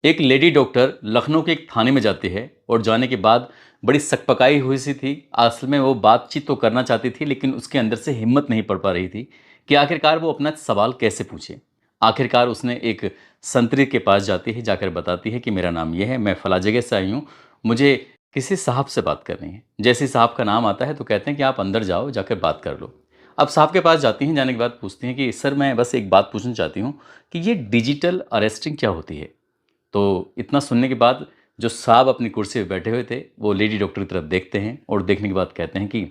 एक lady doctor Lucknow के एक थाने में जाती है और जाने के बाद बड़ी सकपकाई हुई सी थी। असल में वो बातचीत तो करना चाहती थी, लेकिन उसके अंदर से हिम्मत नहीं पड़ पा रही थी कि आखिरकार वो अपना सवाल कैसे पूछे। आखिरकार उसने एक संतरी के पास जाती है, जाकर बताती है कि मेरा नाम ये है, मैं फला जगह से आई हूँ, मुझे किसी साहब से बात करनी है। जैसे ही साहब का नाम आता है तो कहते हैं कि आप अंदर जाओ, जाकर बात कर लो। अब साहब के पास जाती हैं, जाने के बाद पूछती हैं कि सर मैं बस एक बात पूछना चाहती हूँ कि ये डिजिटल अरेस्टिंग क्या होती है। तो इतना सुनने के बाद जो साहब अपनी कुर्सी पे बैठे हुए थे, वो लेडी डॉक्टर की तरफ देखते हैं और देखने के बाद कहते हैं कि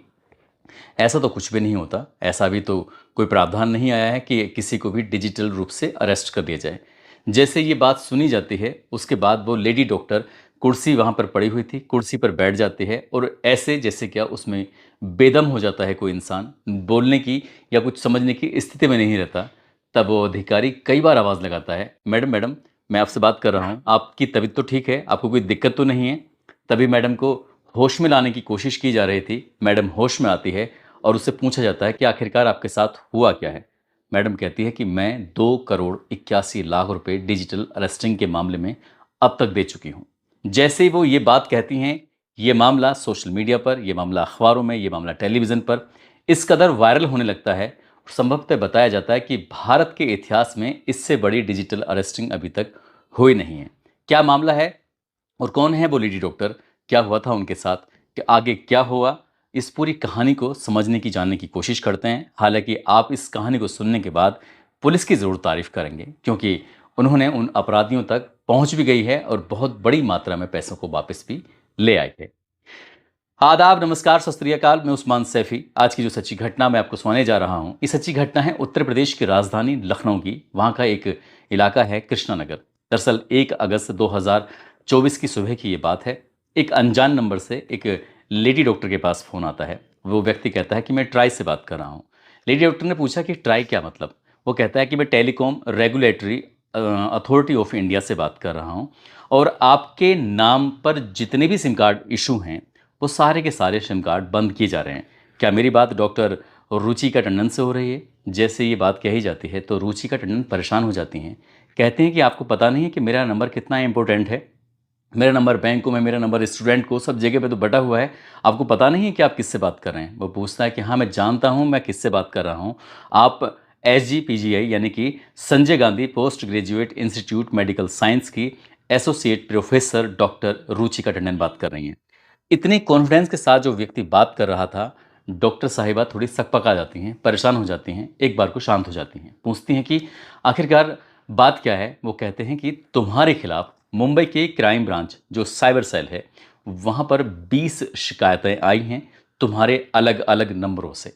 ऐसा तो कुछ भी नहीं होता, ऐसा भी तो कोई प्रावधान नहीं आया है कि किसी को भी डिजिटल रूप से अरेस्ट कर दिया जाए। जैसे ये बात सुनी जाती है, उसके बाद वो लेडी डॉक्टर कुर्सी वहाँ पर पड़ी हुई थी, कुर्सी पर बैठ जाती है और ऐसे जैसे क्या उसमें बेदम हो जाता है कोई इंसान, बोलने की या कुछ समझने की स्थिति में नहीं रहता। तब वो अधिकारी कई बार आवाज़ लगाता है, मैडम मैडम, मैं आपसे बात कर रहा हूँ, आपकी तबीयत तो ठीक है, आपको कोई दिक्कत तो नहीं है। तभी मैडम को होश में लाने की कोशिश की जा रही थी। मैडम होश में आती है और उससे पूछा जाता है कि आखिरकार आपके साथ हुआ क्या है। मैडम कहती है कि मैं 2 करोड़ 81 लाख रुपए डिजिटल अरेस्टिंग के मामले में अब तक दे चुकी हूँ। जैसे ही वो ये बात कहती हैं, ये मामला सोशल मीडिया पर, ये मामला अखबारों में, ये मामला टेलीविज़न पर इस कदर वायरल होने लगता है। संभवतः बताया जाता है कि भारत के इतिहास में इससे बड़ी डिजिटल अरेस्टिंग अभी तक हुई नहीं है। क्या मामला है और कौन है वो लेडी डॉक्टर, क्या हुआ था उनके साथ, कि आगे क्या हुआ, इस पूरी कहानी को समझने की, जानने की कोशिश करते हैं। हालांकि आप इस कहानी को सुनने के बाद पुलिस की ज़रूर तारीफ करेंगे, क्योंकि उन्होंने उन अपराधियों तक पहुंच भी गई है और बहुत बड़ी मात्रा में पैसों को वापस भी ले आए थे। आदाब, नमस्कार, सत श्री अकाल। मैं उस्मान सैफी। आज की जो सच्ची घटना मैं आपको सुनाने जा रहा हूँ, ये सच्ची घटना है उत्तर प्रदेश की राजधानी लखनऊ की। वहाँ का एक इलाका है कृष्णा नगर। दरअसल 1 अगस्त 2024 की सुबह की ये बात है। एक अनजान नंबर से एक लेडी डॉक्टर के पास फ़ोन आता है। वो व्यक्ति कहता है कि मैं ट्राई से बात कर रहा हूँ। लेडी डॉक्टर ने पूछा कि ट्राई क्या मतलब? वो कहता है कि मैं telecom regulatory authority of India से बात कर रहा हूँ और आपके नाम पर जितने भी सिम कार्ड इशू हैं, वो सारे के सारे सिम कार्ड बंद किए जा रहे हैं। क्या मेरी बात डॉक्टर रुचिका टंडन से हो रही है? जैसे ये बात कही जाती है तो रुचिका टंडन परेशान हो जाती हैं। कहते हैं कि आपको पता नहीं है कि मेरा नंबर कितना इम्पोर्टेंट है? मेरा नंबर बैंकों में, मेरा नंबर स्टूडेंट को, सब जगह पे तो बटा हुआ है। आपको पता नहीं है कि आप किससे बात कर रहे हैं? वो पूछता है कि हाँ, मैं जानता हूँ मैं किससे बात कर रहा हूँ। आप एसजीपीजीआई यानी कि Sanjay Gandhi post graduate institute medical science की associate professor doctor Ruchika Tandon बात कर रही हैं। इतने कॉन्फिडेंस के साथ जो व्यक्ति बात कर रहा था, डॉक्टर साहिबा थोड़ी सकपका जाती हैं, परेशान हो जाती हैं, एक बार को शांत हो जाती हैं। पूछती हैं कि आखिरकार बात क्या है? वो कहते हैं कि तुम्हारे खिलाफ मुंबई के क्राइम ब्रांच जो साइबर सेल है, वहाँ पर 20 शिकायतें आई हैं तुम्हारे अलग-अलग नंबरों से।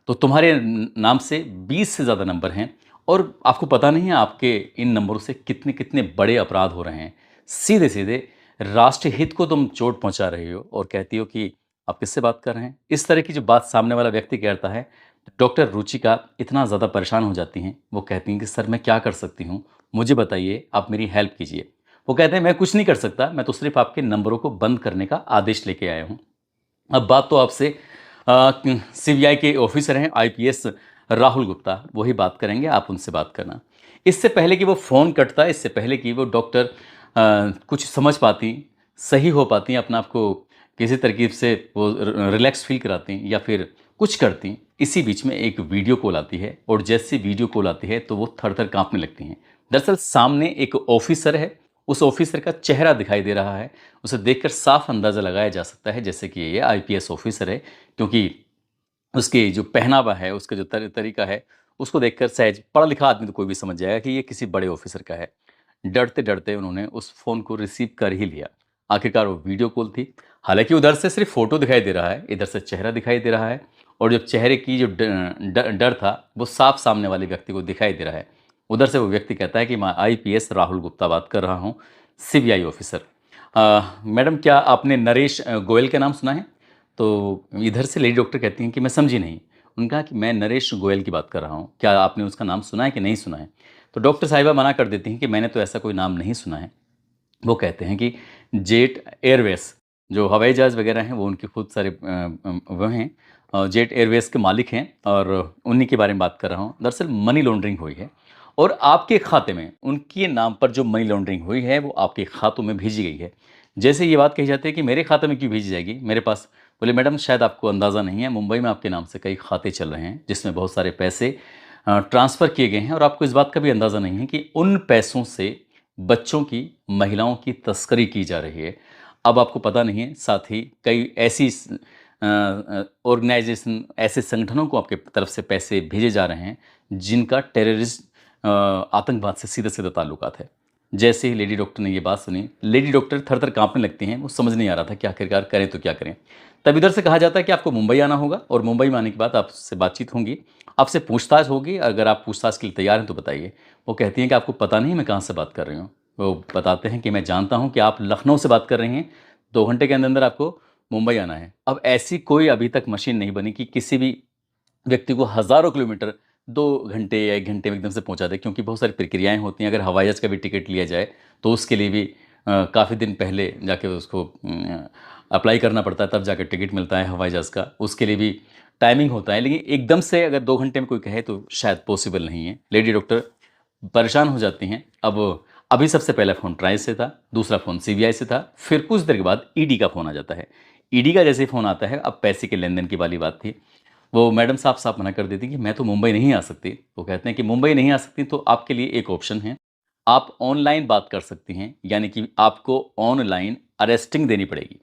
तो तुम्हारे नाम से 20 से ज़्यादा नंबर हैं और आपको पता नहीं है आपके इन नंबरों से कितने-कितने बड़े अपराध हो रहे हैं। सीधे-सीधे राष्ट्र हित को तुम चोट पहुंचा रही हो और कहती हो कि आप किससे बात कर रहे हैं। इस तरह की जो बात सामने वाला व्यक्ति कहता है, तो डॉक्टर रुचिका इतना ज़्यादा परेशान हो जाती हैं। वो कहती हैं कि सर मैं क्या कर सकती हूँ, मुझे बताइए, आप मेरी हेल्प कीजिए। वो कहते हैं मैं कुछ नहीं कर सकता, मैं तो सिर्फ आपके नंबरों को बंद करने का आदेश लेके आया हूँ। अब बात तो आपसे सीबीआई के ऑफिसर हैं, आईपीएस राहुल गुप्ता, वही बात करेंगे, आप उनसे बात करना। इससे पहले कि वो फ़ोन कटता, इससे पहले कि वो डॉक्टर कुछ समझ पाती, सही हो पाती, अपने आप को किसी तरकीब से वो रिलैक्स फील कराती या फिर कुछ करती, इसी बीच में एक वीडियो कॉल आती है और जैसे वीडियो कॉल आती है तो वो थर-थर काँपने लगती हैं। दरअसल सामने एक ऑफिसर है, उस ऑफिसर का चेहरा दिखाई दे रहा है। उसे देखकर साफ अंदाज़ा लगाया जा सकता है जैसे कि ये आईपीएस ऑफिसर है, क्योंकि उसकी जो पहनावा है, उसका जो तरीका है, उसको देखकर सहज पढ़ा-लिखा आदमी तो कोई भी समझ जाएगा कि ये किसी बड़े ऑफिसर का है। डरते-डरते उन्होंने उस फ़ोन को रिसीव कर ही लिया। आखिरकार वो वीडियो कॉल थी। हालाँकि उधर से सिर्फ़ फ़ोटो दिखाई दे रहा है, इधर से चेहरा दिखाई दे रहा है और जो चेहरे की जो डर था, वो साफ सामने वाले व्यक्ति को दिखाई दे रहा है। उधर से वो व्यक्ति कहता है कि मैं आईपीएस राहुल गुप्ता बात कर रहा हूँ, सीबीआई ऑफिसर। मैडम क्या आपने नरेश गोयल का नाम सुना है? तो इधर से लेडी डॉक्टर कहती हैं कि मैं समझी नहीं। उन्होंने कहा कि मैं नरेश गोयल की बात कर रहा हूँ, क्या आपने उसका नाम सुना है कि नहीं सुना है? तो डॉक्टर साहिबा मना कर देती हैं कि मैंने तो ऐसा कोई नाम नहीं सुना है। वो कहते हैं कि जेट एयरवेज़, जो हवाई जहाज़ वगैरह हैं, वो उनके खुद सारे वो हैं, जेट एयरवेज़ के मालिक हैं और उन्हीं के बारे में बात कर रहा हूँ। दरअसल मनी लॉन्ड्रिंग हुई है और आपके खाते में उनके नाम पर जो मनी लॉन्ड्रिंग हुई है वो आपके खातों में भेजी गई है। जैसे ये बात कही जाती है कि मेरे खाते में क्यों भेजी जाएगी मेरे पास? बोले मैडम शायद आपको अंदाज़ा नहीं है, मुंबई में आपके नाम से कई खाते चल रहे हैं जिसमें बहुत सारे पैसे ट्रांसफ़र किए गए हैं और आपको इस बात का भी अंदाज़ा नहीं है कि उन पैसों से बच्चों की, महिलाओं की तस्करी की जा रही है। अब आपको पता नहीं है, साथ ही कई ऐसी ऑर्गेनाइज़ेशन, ऐसे संगठनों को आपके तरफ से पैसे भेजे जा रहे हैं जिनका टेररिस्ट आतंकवाद से सीधा-सीधा ताल्लुकात है। जैसे ही लेडी डॉक्टर ने ये बात सुनी, लेडी डॉक्टर थर-थर काँपने लगती हैं, वो समझ नहीं आ रहा था कि आखिरकार करें तो क्या करें? तब इधर से कहा जाता है कि आपको मुंबई आना होगा और मुंबई में आने के बाद आपसे बातचीत होंगी, आपसे पूछताछ होगी, अगर आप पूछताछ के लिए तैयार हैं तो बताइए। वो कहती हैं कि आपको पता नहीं मैं कहाँ से बात कर रही हूँ? वो बताते हैं कि मैं जानता हूँ कि आप लखनऊ से बात कर रही हैं, 2 घंटे के अंदर-अंदर आपको मुंबई आना है। अब ऐसी कोई अभी तक मशीन नहीं बनी कि किसी भी व्यक्ति को हज़ारों किलोमीटर 2 घंटे या 1 घंटे में एकदम से पहुँचा दे, क्योंकि बहुत सारी प्रक्रियाएँ होती हैं। अगर हवाई जहाज़ का भी टिकट लिया जाए, तो उसके लिए भी काफ़ी दिन पहले जाके उसको अप्लाई करना पड़ता है, तब जाकर टिकट मिलता है हवाई जहाज़ का। उसके लिए भी टाइमिंग होता है, लेकिन एकदम से अगर 2 घंटे में कोई कहे तो शायद पॉसिबल नहीं है। लेडी डॉक्टर परेशान हो जाती हैं। अब अभी सबसे पहला फ़ोन ट्राइस से था, दूसरा फ़ोन सीबीआई से था, फिर कुछ देर के बाद ईडी का फ़ोन आ जाता है। ईडी का जैसे ही फ़ोन आता है, अब पैसे के लेन-देन की वाली बात थी। वो मैडम साफ-साफ मना कर देती कि मैं तो मुंबई नहीं आ सकती। वो कहते हैं कि मुंबई नहीं आ सकती तो आपके लिए एक ऑप्शन है, आप ऑनलाइन बात कर सकती हैं, यानी कि आपको ऑनलाइन अरेस्टिंग देनी पड़ेगी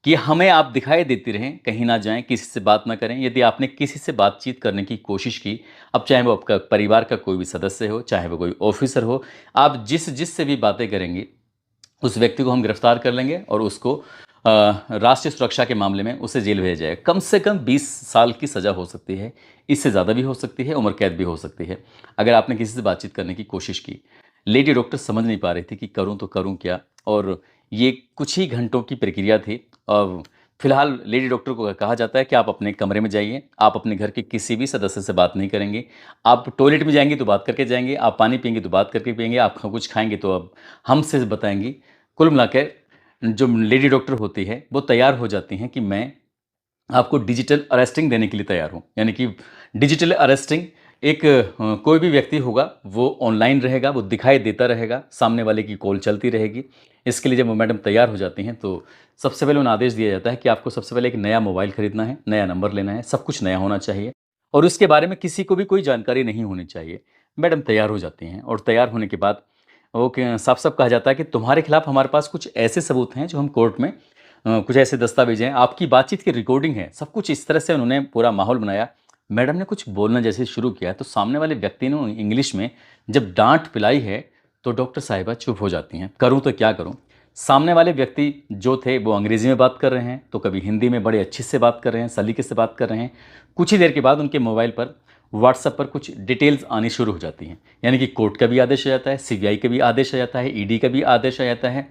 कि हमें आप दिखाई देती रहें, कहीं ना जाएँ, किसी से बात ना करें। यदि आपने किसी से बातचीत करने की कोशिश की, अब चाहे वो आपका परिवार का कोई भी सदस्य हो, चाहे वो कोई ऑफ़िसर हो, आप जिससे भी बातें करेंगी, उस व्यक्ति को हम गिरफ्तार कर लेंगे और उसको राष्ट्रीय सुरक्षा के मामले में उसे जेल भेजा जाएगा। कम से कम 20 साल की सज़ा हो सकती है, इससे ज़्यादा भी हो सकती है, उम्र कैद भी हो सकती है, अगर आपने किसी से बातचीत करने की कोशिश की। लेडी डॉक्टर समझ नहीं पा रही थी कि करूँ तो करूँ क्या? और ये कुछ ही घंटों की प्रक्रिया थी। फिलहाल लेडी डॉक्टर को कहा जाता है कि आप अपने कमरे में जाइए, आप अपने घर के किसी भी सदस्य से बात नहीं करेंगे। आप टॉयलेट में जाएँगी तो बात करके जाएँगे, आप पानी पिएँगे तो बात करके पिएँगे, आप कुछ खाएँगे तो अब हमसे बताएँगी। कुल मिला के जो लेडी डॉक्टर होती है, वो तैयार हो जाती हैं कि मैं आपको डिजिटल अरेस्टिंग देने के लिए तैयार हूँ। यानी कि डिजिटल अरेस्टिंग, एक कोई भी व्यक्ति होगा, वो ऑनलाइन रहेगा, वो दिखाई देता रहेगा, सामने वाले की कॉल चलती रहेगी। इसके लिए जब वो मैडम तैयार हो जाती हैं, तो सबसे पहले उन्हें आदेश दिया जाता है कि आपको सबसे पहले एक नया मोबाइल खरीदना है, नया नंबर लेना है, सब कुछ नया होना चाहिए और उसके बारे में किसी को भी कोई जानकारी नहीं होनी चाहिए। मैडम तैयार हो जाती हैं और तैयार होने के बाद ओके, साफ-साफ कहा जाता है कि तुम्हारे खिलाफ हमारे पास कुछ ऐसे सबूत हैं जो हम कोर्ट में कुछ ऐसे दस्तावेज़ हैं, आपकी बातचीत की रिकॉर्डिंग है, सब कुछ इस तरह से उन्होंने पूरा माहौल बनाया। मैडम ने कुछ बोलना जैसे शुरू किया, तो सामने वाले व्यक्ति ने इंग्लिश में जब डाँट पिलाई है, तो डॉक्टर साहिबा चुप हो जाती हैं। करूँ तो क्या करूँ? सामने वाले व्यक्ति जो थे वो अंग्रेज़ी में बात कर रहे हैं, तो कभी हिंदी में बड़े अच्छे से बात कर रहे हैं, सलीके से बात कर रहे हैं। कुछ ही देर के बाद उनके मोबाइल पर व्हाट्सएप पर कुछ डिटेल्स आनी शुरू हो जाती हैं। यानी कि कोर्ट का भी आदेश आ जाता है, सीबीआई का भी आदेश आ जाता है, ईडी का भी आदेश आ जाता है,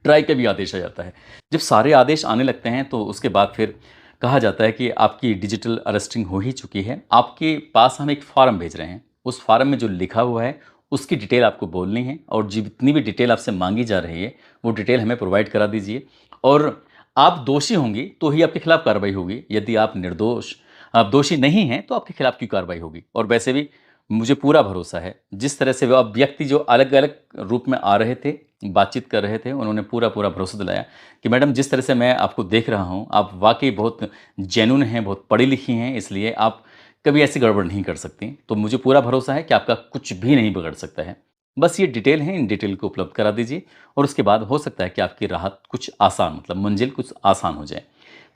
ट्राई का भी आदेश आ जाता है। जब सारे आदेश आने लगते हैं तो उसके बाद फिर कहा जाता है कि आपकी डिजिटल अरेस्टिंग हो ही चुकी है। आपके पास हम एक फ़ॉर्म भेज रहे हैं। उस फ़ॉर्म में जो लिखा हुआ है उसकी डिटेल आपको बोलनी है और जितनी भी डिटेल आपसे माँगी जा रही है वो डिटेल हमें प्रोवाइड करा दीजिए और आप दोषी होंगी तो ही आपके खिलाफ कार्रवाई होगी। यदि आप निर्दोष, आप दोषी नहीं हैं तो आपके खिलाफ क्यों कार्रवाई होगी? और वैसे भी मुझे पूरा भरोसा है, जिस तरह से वो अब व्यक्ति जो अलग-अलग रूप में आ रहे थे, बातचीत कर रहे थे, उन्होंने पूरा-पूरा भरोसा दिलाया कि मैडम जिस तरह से मैं आपको देख रहा हूँ, आप वाक़ई बहुत जेन्युइन हैं, बहुत पढ़ी-लिखी हैं, इसलिए आप कभी ऐसी गड़बड़ नहीं कर सकती। तो मुझे पूरा भरोसा है कि आपका कुछ भी नहीं बिगड़ सकता है। बस ये डिटेल हैं, इन डिटेल को उपलब्ध करा दीजिए और उसके बाद हो सकता है कि आपकी राहत कुछ आसान, मतलब मंज़िल कुछ आसान हो जाए।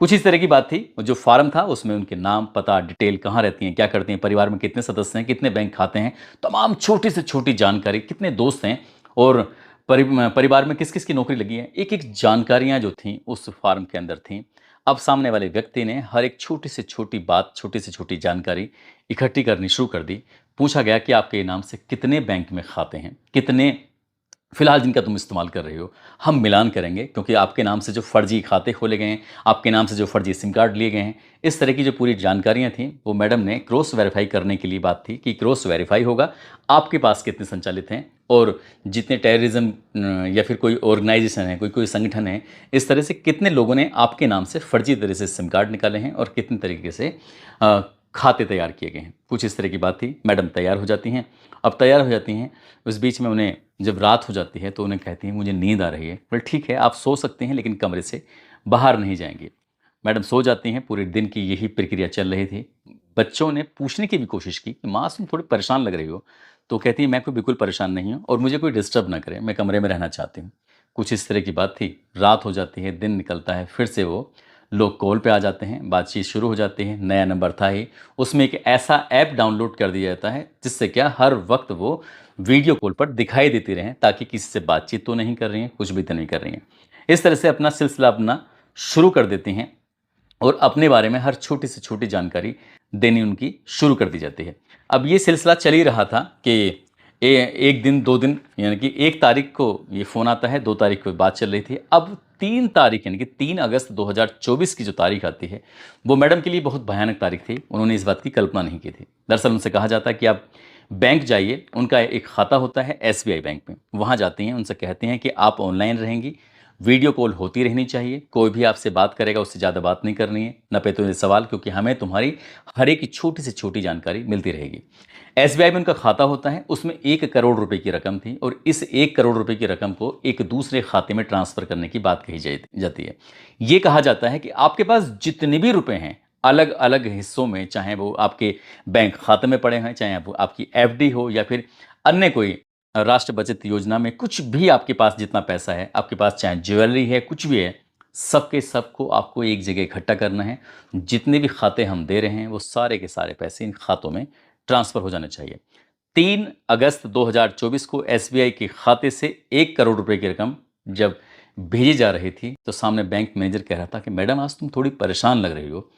कुछ इस तरह की बात थी। जो फ़ॉर्म था उसमें उनके नाम, पता, डिटेल, कहाँ रहती हैं, क्या करती हैं, परिवार में कितने सदस्य हैं, कितने बैंक खाते हैं, तमाम छोटी से छोटी जानकारी, कितने दोस्त हैं और परिवार में किस-किस की नौकरी लगी है, एक-एक जानकारियाँ जो थीं उस फ़ॉर्म के अंदर थीं। अब सामने वाले व्यक्ति ने हर एक छोटी से छोटी बात, छोटी से छोटी जानकारी इकट्ठी करनी शुरू कर दी। पूछा गया कि आपके नाम से कितने बैंक में खाते हैं, कितने फिलहाल जिनका तुम इस्तेमाल कर रहे हो, हम मिलान करेंगे क्योंकि आपके नाम से जो फर्जी खाते खोले गए हैं, आपके नाम से जो फर्जी सिम कार्ड लिए गए हैं, इस तरह की जो पूरी जानकारियाँ थीं, वो मैडम ने क्रॉस वेरीफ़ाई करने के लिए बात थी कि क्रॉस वेरीफ़ाई होगा, आपके पास कितने संचालित हैं और जितने टेररिज़्म या फिर कोई ऑर्गेनाइज़ेशन है, कोई संगठन है, इस तरह से कितने लोगों ने आपके नाम से फर्जी तरह से सिम कार्ड निकाले हैं और कितने तरीके से खाते तैयार किए गए हैं। कुछ इस तरह की बात थी। मैडम तैयार हो जाती हैं। अब तैयार हो जाती हैं, उस बीच में उन्हें जब रात हो जाती है तो उन्हें कहती हैं मुझे नींद आ रही है। बोले ठीक है, आप सो सकते हैं लेकिन कमरे से बाहर नहीं जाएंगे। मैडम सो जाती हैं। पूरे दिन की यही प्रक्रिया चल रही थी। बच्चों ने पूछने की भी कोशिश की कि माँ तुम थोड़ी परेशान लग रही हो। तो कहती है मैं कोई बिल्कुल परेशान नहीं हूँ और मुझे कोई डिस्टर्ब ना करे, मैं कमरे में रहना चाहती हूँ। कुछ इस तरह की बात थी। रात हो जाती है, दिन निकलता है, फिर से वो लोग कॉल पे आ जाते हैं, बातचीत शुरू हो जाती है। नया नंबर था ही, उसमें एक ऐसा ऐप डाउनलोड कर दिया जाता है जिससे क्या हर वक्त वो वीडियो कॉल पर दिखाई देती रहें, ताकि किसी से बातचीत तो नहीं कर रही हैं, कुछ भी तो नहीं कर रही हैं। इस तरह से अपना सिलसिला अपना शुरू कर देती हैं और अपने बारे में हर छोटी से छोटी जानकारी देनी उनकी शुरू कर दी जाती है। अब ये सिलसिला चल ही रहा था कि एक दिन 2 दिन, यानी कि 1 तारीख को ये फ़ोन आता है, 2 तारीख को बात चल रही थी। अब 3 तारीख यानी कि 3 अगस्त 2024 की जो तारीख आती है, वो मैडम के लिए बहुत भयानक तारीख थी। उन्होंने इस बात की कल्पना नहीं की थी। दरअसल उनसे कहा जाता है कि आप बैंक जाइए, उनका एक खाता होता है एसबीआई बैंक में, वहाँ जाती हैं, उनसे कहते हैं कि आप ऑनलाइन रहेंगी, वीडियो कॉल होती रहनी चाहिए, कोई भी आपसे बात करेगा उससे ज़्यादा बात नहीं करनी है, ना पे सवाल, क्योंकि हमें तुम्हारी हर एक छोटी से छोटी जानकारी मिलती रहेगी। एसबीआई में उनका खाता होता है, उसमें 1 करोड़ रुपए की रकम थी और इस 1 करोड़ रुपए की रकम को एक दूसरे खाते में ट्रांसफ़र करने की बात कही जाती है। ये कहा जाता है कि आपके पास जितने भी रुपए हैं, अलग अलग हिस्सों में, चाहे वो आपके बैंक खाते में पड़े हैं, चाहे वो आपकी एफडी हो या फिर अन्य कोई राष्ट्र बचत योजना में, कुछ भी आपके पास जितना पैसा है, आपके पास चाहे ज्वेलरी है, कुछ भी है, सबके सबको आपको एक जगह इकट्ठा करना है। जितने भी खाते हम दे रहे हैं वो सारे के सारे पैसे इन खातों में ट्रांसफ़र हो जाने चाहिए। 3 अगस्त 2024 को एसबीआई के खाते से 1 करोड़ रुपए की रकम जब भेजी जा रही थी, तो सामने बैंक मैनेजर कह रहा था कि मैडम आज तुम थोड़ी परेशान लग रही हो,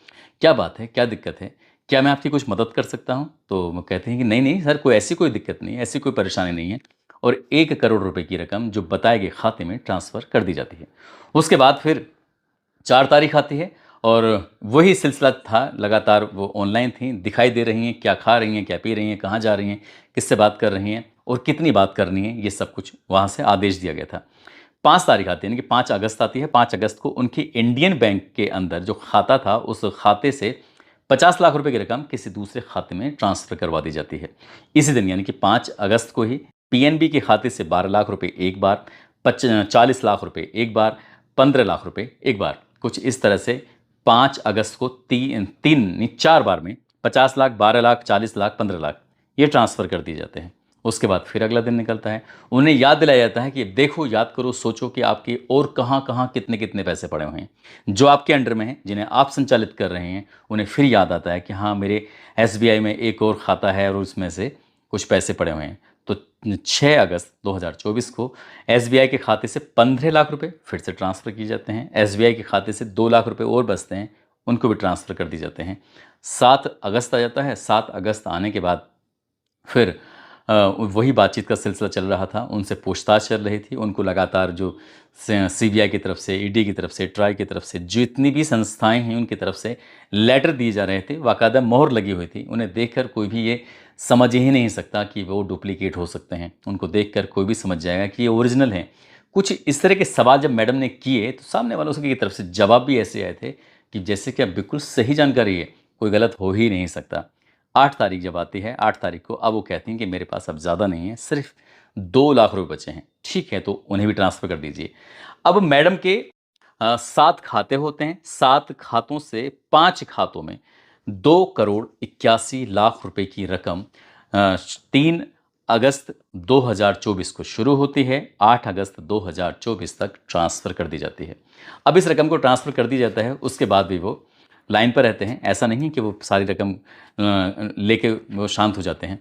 क्या बात है, क्या दिक्कत है, क्या मैं आपकी कुछ मदद कर सकता हूँ? तो वो कहते हैं कि नहीं नहीं सर, कोई ऐसी कोई दिक्कत नहीं है, ऐसी कोई परेशानी नहीं है। और 1 करोड़ रुपए की रकम जो बताए गए खाते में ट्रांसफ़र कर दी जाती है। उसके बाद फिर 4 तारीख आती है और वही सिलसिला था, लगातार वो ऑनलाइन थी, दिखाई दे रही हैं, क्या खा रही हैं, क्या पी रही हैं, कहाँ जा रही हैं, किससे बात कर रही हैं और कितनी बात करनी है, ये सब कुछ वहाँ से आदेश दिया गया था। 5 तारीख आती है, यानी कि 5 अगस्त आती है। 5 अगस्त को उनकी इंडियन बैंक के अंदर जो खाता था, उस खाते से 50 लाख रुपए की रकम किसी दूसरे खाते में ट्रांसफ़र करवा दी जाती है। इसी दिन यानी कि 5 अगस्त को ही पीएनबी के खाते से 12 लाख रुपए एक बार, 40 लाख रुपए एक बार, 15 लाख रुपए एक बार, कुछ इस तरह से 5 अगस्त को 4 बार में 50 लाख, 12 लाख, 40 लाख, 15 लाख ये ट्रांसफ़र कर दिए जाते हैं। उसके बाद फिर अगला दिन निकलता है। उन्हें याद दिलाया जाता है कि देखो, याद करो, सोचो कि आपके और कहाँ-कहाँ कितने-कितने पैसे पड़े हुए हैं। जो आपके अंडर में हैं, जिन्हें आप संचालित कर रहे हैं, उन्हें फिर याद आता है कि हाँ, मेरे एसबीआई में एक और खाता है और उसमें से कुछ पैसे पड़े हुए हैं। तो 6 अगस्त 2024 को एसबीआई के खाते से 15 लाख रुपए फिर से ट्रांसफ़र किए जाते हैं। एसबीआई के खाते से 2 लाख रुपए और बचते हैं, उनको भी ट्रांसफ़र कर दिए जाते हैं। 7 अगस्त आ जाता है। 7 अगस्त आने के बाद फिर वही बातचीत का सिलसिला चल रहा था, उनसे पूछताछ चल रही थी। उनको लगातार जो सीबीआई की तरफ से, ईडी की तरफ से, ट्राई की तरफ से, जितनी भी संस्थाएं हैं उनकी तरफ से लेटर दिए जा रहे थे, बाकायदा मोहर लगी हुई थी। उन्हें देखकर कोई भी ये समझ ही नहीं सकता कि वो डुप्लीकेट हो सकते हैं। उनको देखकर कोई भी समझ जाएगा कि ये ओरिजिनल हैं। कुछ इस तरह के सवाल जब मैडम ने किए तो सामने वालों की तरफ से जवाब भी ऐसे आए थे कि जैसे कि अब बिल्कुल सही जानकारी है, कोई गलत हो ही नहीं सकता। 8 तारीख जब आती है, 8 तारीख को अब वो कहती हैं कि मेरे पास अब ज़्यादा नहीं है, सिर्फ 2 लाख रुपए बचे हैं। ठीक है, तो उन्हें भी ट्रांसफ़र कर दीजिए। अब मैडम के 7 खाते होते हैं। 7 खातों से 5 खातों में 2 करोड़ 81 लाख रुपए की रकम 3 अगस्त 2024 को शुरू होती है, 8 अगस्त 2024 तक ट्रांसफ़र कर दी जाती है। अब इस रकम को ट्रांसफ़र कर दिया जाता है, उसके बाद भी वो लाइन पर रहते हैं। ऐसा नहीं कि वो सारी रकम लेके वो शांत हो जाते हैं।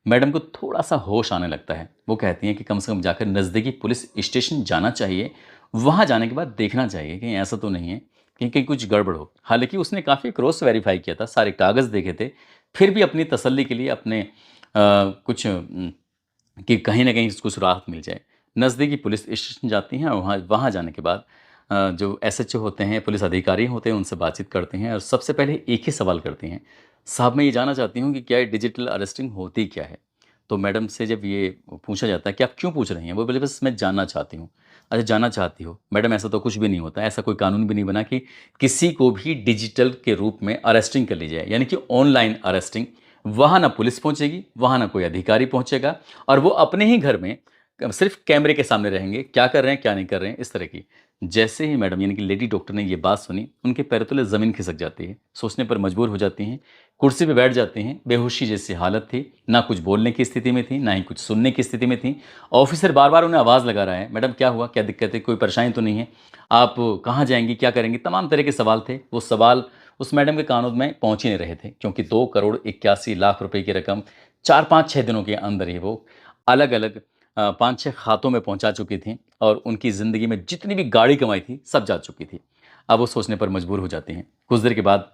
मैडम को थोड़ा-सा होश आने लगता है। वो कहती हैं कि कम से कम जाकर नज़दीकी पुलिस स्टेशन जाना चाहिए। वहाँ जाने के बाद देखना चाहिए कहीं ऐसा तो नहीं है कि कहीं कुछ गड़बड़ हो। हालाँकि उसने काफ़ी क्रॉस वेरीफ़ाई किया था, सारे कागज़ देखे थे, फिर भी अपनी तसल्ली के लिए अपने कुछ कि कहीं न कहीं कुछ राहत मिल जाए। नज़दीकी पुलिस स्टेशन जाती हैं और वहाँ वहाँ जाने के बाद जो एसएचओ होते हैं, पुलिस अधिकारी होते हैं, उनसे बातचीत करते हैं और सबसे पहले एक ही सवाल करती हैं, साहब मैं ये जानना चाहती हूँ कि क्या ये डिजिटल अरेस्टिंग होती क्या है? तो मैडम से जब ये पूछा जाता है कि आप क्यों पूछ रही हैं, वो बोले बस मैं जानना चाहती हूँ। अच्छा, जानना चाहती हो मैडम, ऐसा तो कुछ भी नहीं होता, ऐसा कोई कानून भी नहीं बना कि किसी को भी डिजिटल के रूप में अरेस्टिंग कर ली जाए, यानी कि ऑनलाइन अरेस्टिंग। वहाँ ना पुलिस पहुँचेगी, वहाँ ना कोई अधिकारी पहुँचेगा, और वो अपने ही घर में सिर्फ कैमरे के सामने रहेंगे, क्या कर रहे हैं क्या नहीं कर रहे हैं, इस तरह की। जैसे ही मैडम यानी कि लेडी डॉक्टर ने ये बात सुनी, उनके पैरों तले ज़मीन खिसक जाती है, सोचने पर मजबूर हो जाती हैं, कुर्सी पे बैठ जाती हैं। बेहोशी जैसी हालत थी, ना कुछ बोलने की स्थिति में थी, ना ही कुछ सुनने की स्थिति में थी। ऑफिसर बार-बार उन्हें आवाज़ लगा रहा है, "मैडम क्या हुआ? क्या दिक्कत है? कोई परेशानी तो नहीं है? आप कहाँ जाएँगी? क्या करेंगी?" तमाम तरह के सवाल थे। वो सवाल उस मैडम के कानों में पहुँच ही नहीं रहे थे, क्योंकि 2 करोड़ 81 लाख रुपए की रकम 4, 5, 6 दिनों के अंदर ही वो अलग-अलग 5-6 खातों में पहुँचा चुकी थीं, और उनकी ज़िंदगी में जितनी भी गाढ़ी कमाई थी, सब जा चुकी थी। अब वो सोचने पर मजबूर हो जाती हैं। कुछ देर के बाद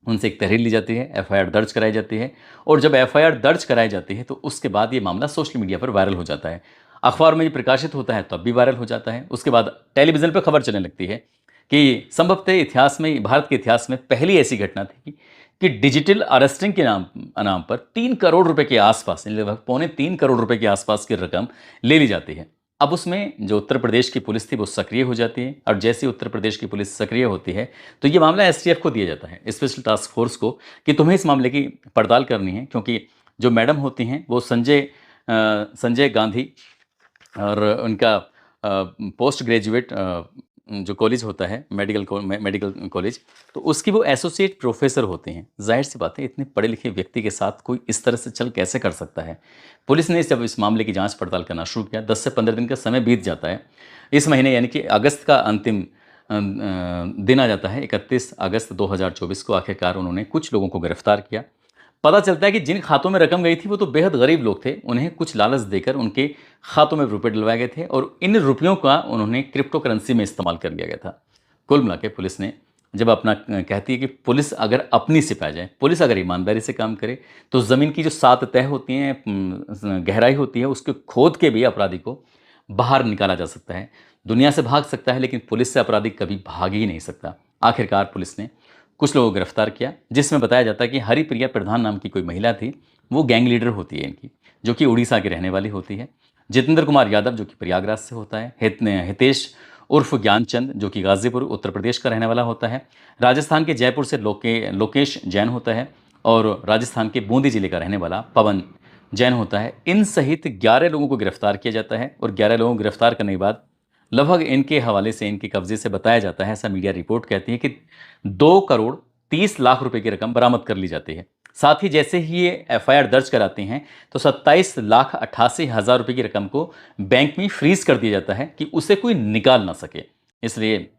उनसे एक तहरीर ली जाती है, एफआईआर दर्ज कराई जाती है, और जब एफआईआर दर्ज कराई जाती है, तो उसके बाद ये मामला सोशल मीडिया पर वायरल हो जाता है। अखबार में ये प्रकाशित होता है, तब भी वायरल हो जाता है। उसके बाद टेलीविज़न पे खबर चलने लगती है कि संभवतः इतिहास में, भारत के इतिहास में पहली ऐसी घटना थी कि डिजिटल अरेस्टिंग के नाम नाम पर 3 करोड़ रुपए के आसपास, यानी लगभग पौने 3 करोड़ रुपए के आसपास की रकम ले ली जाती है। अब उसमें जो उत्तर प्रदेश की पुलिस थी, वो सक्रिय हो जाती है, और जैसे ही उत्तर प्रदेश की पुलिस सक्रिय होती है, तो ये मामला एसटीएफ को दिया जाता है, स्पेशल टास्क फोर्स को, कि तुम्हें इस मामले की पड़ताल करनी है, क्योंकि जो मैडम होती हैं वो संजय गांधी, और उनका पोस्ट ग्रेजुएट जो कॉलेज होता है, मेडिकल कॉलेज, तो उसकी वो एसोसिएट प्रोफेसर होते हैं। ज़ाहिर सी बात है, इतने पढ़े लिखे व्यक्ति के साथ कोई इस तरह से छल कैसे कर सकता है। पुलिस ने जब इस मामले की जांच पड़ताल करना शुरू किया, 10 से 15 दिन का समय बीत जाता है। इस महीने यानी कि अगस्त का अंतिम दिन आ जाता है, 31 अगस्त 2024 को आखिरकार उन्होंने कुछ लोगों को गिरफ्तार किया। पता चलता है कि जिन खातों में रकम गई थी, वो तो बेहद गरीब लोग थे। उन्हें कुछ लालच देकर उनके खातों में रुपए डलवाए गए थे, और इन रुपयों का उन्होंने क्रिप्टो करेंसी में इस्तेमाल कर लिया गया था। कुल मिला के पुलिस ने जब अपना कहती है कि पुलिस अगर अपनी सिप आ जाए, पुलिस अगर ईमानदारी से काम करे, तो ज़मीन की जो 7 तह होती हैं, गहराई होती है, उसको खोद के भी अपराधी को बाहर निकाला जा सकता है। दुनिया से भाग सकता है, लेकिन पुलिस से अपराधी कभी भाग ही नहीं सकता। आखिरकार पुलिस ने कुछ लोगों को गिरफ्तार किया, जिसमें बताया जाता है कि हरिप्रिया प्रधान नाम की कोई महिला थी, वो गैंग लीडर होती है इनकी, जो कि उड़ीसा की रहने वाली होती है। जितेंद्र कुमार यादव, जो कि प्रयागराज से होता है। हितेश उर्फ ज्ञानचंद, जो कि गाजीपुर उत्तर प्रदेश का रहने वाला होता है। राजस्थान के जयपुर से लोकेश जैन होता है, और राजस्थान के बूंदी जिले का रहने वाला पवन जैन होता है। इन सहित 11 लोगों को गिरफ्तार किया जाता है, और 11 लोगों को गिरफ्तार करने के बाद लगभग इनके हवाले से, इनके कब्जे से बताया जाता है, ऐसा मीडिया रिपोर्ट कहती है, कि 2 करोड़ 30 लाख रुपए की रकम बरामद कर ली जाती है। साथ ही जैसे ही ये एफआईआर दर्ज कराते हैं, तो 27 लाख 88 हज़ार रुपए की रकम को बैंक में फ्रीज कर दिया जाता है, कि उसे कोई निकाल ना सके। इसलिए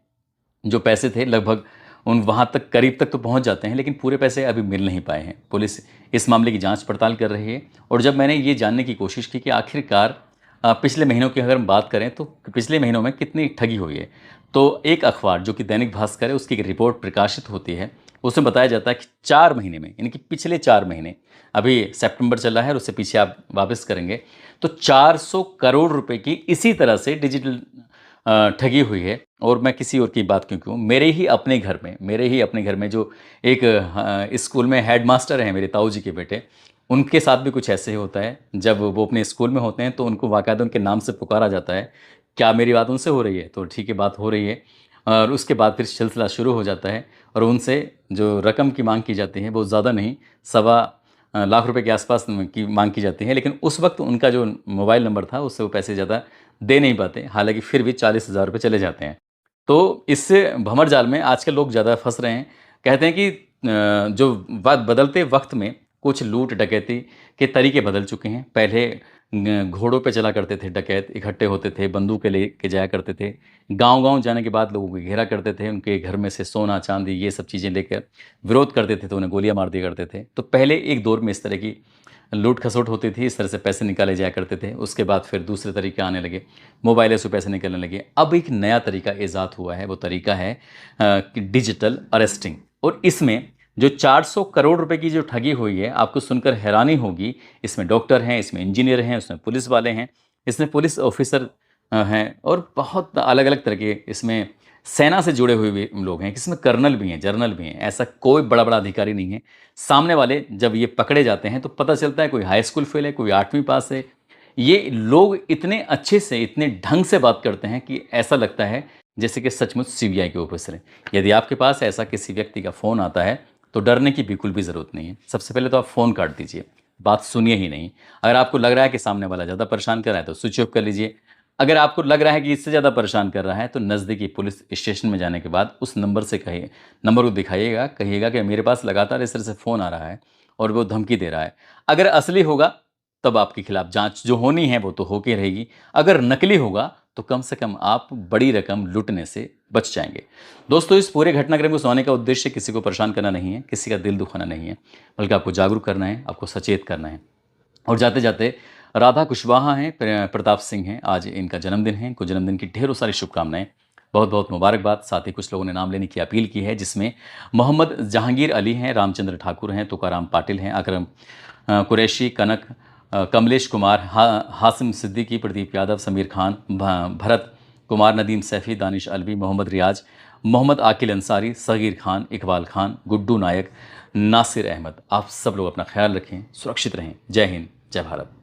जो पैसे थे लगभग उन वहाँ तक, करीब तक तो पहुँच जाते हैं, लेकिन पूरे पैसे अभी मिल नहीं पाए हैं। पुलिस इस मामले की जांच पड़ताल कर रही है। और जब मैंने ये जानने की कोशिश की कि आखिरकार पिछले महीनों की अगर हम बात करें, तो पिछले महीनों में कितनी ठगी हुई है, तो एक अखबार जो कि दैनिक भास्कर है, उसकी एक रिपोर्ट प्रकाशित होती है। उसमें बताया जाता है कि 4 महीने में, यानी कि पिछले 4 महीने, अभी सितंबर चला है और उससे पीछे आप वापस करेंगे, तो 400 करोड़ रुपए की इसी तरह से डिजिटल ठगी हुई है। और मैं किसी और की बात क्यों करूँ, मेरे ही अपने घर में जो एक स्कूल में हेडमास्टर हैं, मेरे ताऊ जी के बेटे, उनके साथ भी कुछ ऐसे ही होता है। जब वो अपने स्कूल में होते हैं, तो उनको बाकायदा उनके नाम से पुकारा जाता है, क्या मेरी बात उनसे हो रही है? तो ठीक है, बात हो रही है। और उसके बाद फिर सिलसिला शुरू हो जाता है, और उनसे जो रकम की मांग की जाती है, वो ज़्यादा नहीं, सवा लाख रुपए के आसपास की मांग की जाती है। लेकिन उस वक्त उनका जो मोबाइल नंबर था, उससे वो पैसे ज़्यादा दे नहीं पाते, हालांकि फिर भी 40,000 रुपये चले जाते हैं। तो इससे भंवर जाल में आजकल लोग ज़्यादा फंस रहे हैं। कहते हैं कि जो बदलते वक्त में कुछ लूट डकैती के तरीके बदल चुके हैं। पहले घोड़ों पे चला करते थे डकैत, इकट्ठे होते थे, बंदूकें लेके जाया करते थे, गांव-गांव जाने के बाद लोगों को घेरा करते थे, उनके घर में से सोना चांदी ये सब चीज़ें लेकर विरोध करते थे, तो उन्हें गोलियां मार दिया करते थे। तो पहले एक दौर में इस तरह की लूट खसोट होती थी, इस तरह से पैसे निकाले जाया करते थे। उसके बाद फिर दूसरे तरीके आने लगे, मोबाइलों से पैसे निकलने लगे। अब एक नया तरीका ईजाद हुआ है, वो तरीका है कि डिजिटल अरेस्टिंग। और इसमें जो 400 करोड़ रुपए की जो ठगी हुई है, आपको सुनकर हैरानी होगी। इसमें डॉक्टर हैं, इसमें इंजीनियर हैं, इसमें पुलिस वाले हैं, इसमें पुलिस ऑफिसर हैं, और बहुत अलग अलग तरह के इसमें सेना से जुड़े हुए भी लोग हैं, किसी में कर्नल भी हैं, जनरल भी हैं, ऐसा कोई बड़ा बड़ा अधिकारी नहीं है। सामने वाले जब ये पकड़े जाते हैं तो पता चलता है कोई हाई स्कूल फेल है, कोई 8वीं पास है। ये लोग इतने अच्छे से, इतने ढंग से बात करते हैं कि ऐसा लगता है जैसे कि सचमुच सीबीआई के ऑफिसर हैं। यदि आपके पास ऐसा किसी व्यक्ति का फ़ोन आता है तो डरने की बिल्कुल भी ज़रूरत नहीं है। सबसे पहले तो आप फ़ोन काट दीजिए, बात सुनिए ही नहीं। अगर आपको लग रहा है कि सामने वाला ज़्यादा परेशान कर रहा है तो स्विच ऑफ कर लीजिए। अगर आपको लग रहा है कि इससे ज़्यादा परेशान कर रहा है तो नज़दीकी पुलिस स्टेशन में जाने के बाद उस नंबर से कहिए, नंबर को दिखाइएगा, कहिएगा कि मेरे पास लगातार इस तरह से फ़ोन आ रहा है और वो धमकी दे रहा है। अगर असली होगा तब आपके खिलाफ जांच जो होनी है वो तो होके रहेगी। अगर नकली होगा तो कम से कम आप बड़ी रकम लूटने से बच जाएंगे। दोस्तों, इस पूरे घटनाक्रम को सुनाने का उद्देश्य किसी को परेशान करना नहीं है, किसी का दिल दुखाना नहीं है, बल्कि आपको जागरूक करना है, आपको सचेत करना है। और जाते जाते राधा कुशवाहा हैं, प्रताप सिंह हैं, आज इनका जन्मदिन है। इनको जन्मदिन की ढेरों सारी शुभकामनाएं, बहुत बहुत मुबारकबाद। साथ ही कुछ लोगों ने नाम लेने की अपील की है, जिसमें मोहम्मद जहांगीर अली हैं, रामचंद्र ठाकुर हैं, तुकाराम पाटिल हैं, अकरम कुरैशी, कनक, कमलेश कुमार, हासिम सिद्दीकी, प्रदीप यादव, समीर खान, भरत कुमार, नदीम सैफ़ी, दानिश अलवी, मोहम्मद रियाज, मोहम्मद आकिल अंसारी, सगीर खान, इकबाल खान, गुड्डू नायक, नासिर अहमद। आप सब लोग अपना ख्याल रखें, सुरक्षित रहें। जय हिंद, जय भारत।